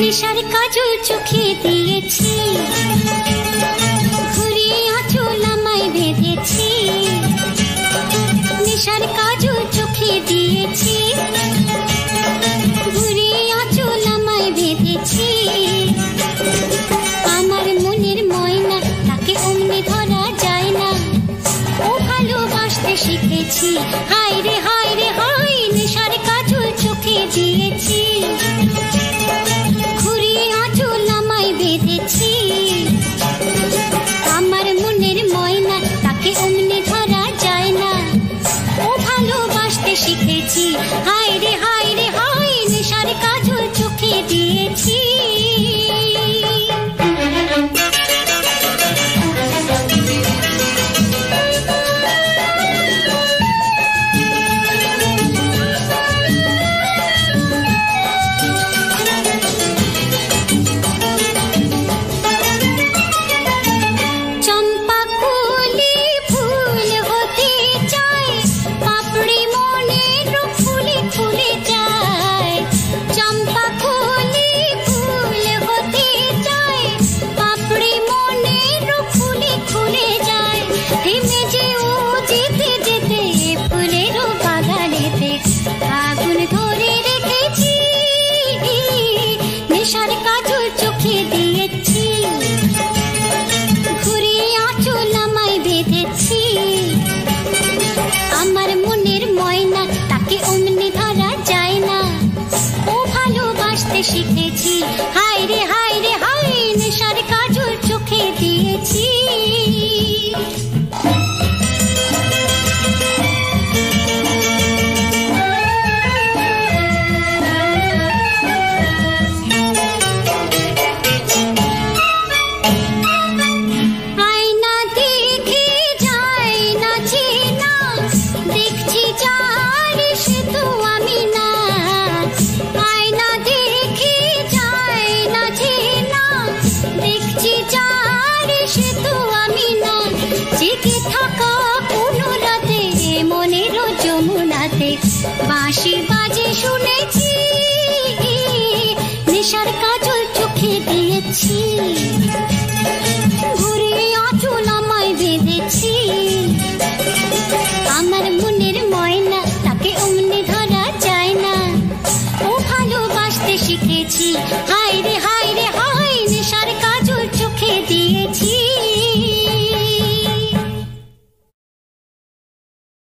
নেশার কাজল চোখে দিয়েছি, ঘুরিয়ে আঁচল আমায় বেঁধেছি। নেশার কাজল চোখে দিয়েছি, ঘুরিয়ে আঁচল আমায় বেঁধেছি। আমার মনের ময়না তাকে অমনি ধরা যায় না, ও ভালোবাসতে শিখেছি। হায় রে হায় রে হায়, নেশার কাজল চোখে দিয়েছি, ঘুরিয়ে আঁচল আমায় বেঁধেছি। আমার মনের ময়না তাকে অমনি ধরা যায় না, ও ভালোবাসতে শিখেছি। হায় রে হায় রে হায়, নেশার কাজল চোখে দিয়েছি। শিখেছি। হায় রে হায় রে হায়, নেশার কাজল চোখে দিয়েছি। আয়না দেখে যায় না চেনা, দেখছি যার সে তো আমি না। আয়না দেখে যায় না চেনা, দেখছি যার সে তো আমি না। জেগে থাকা কোনো রাতে মনের যমুনাতে বাঁশি বাজে শুনেছি, নেশার কাজল চোখে দিয়েছি, ঘুরিয়ে আঁচল আমায় বেঁধেছি। আমার মনের ময়না তাকে অমনি ধরা যায় না, ও ভালোবাসতে শিখেছি। হায় রে হায়।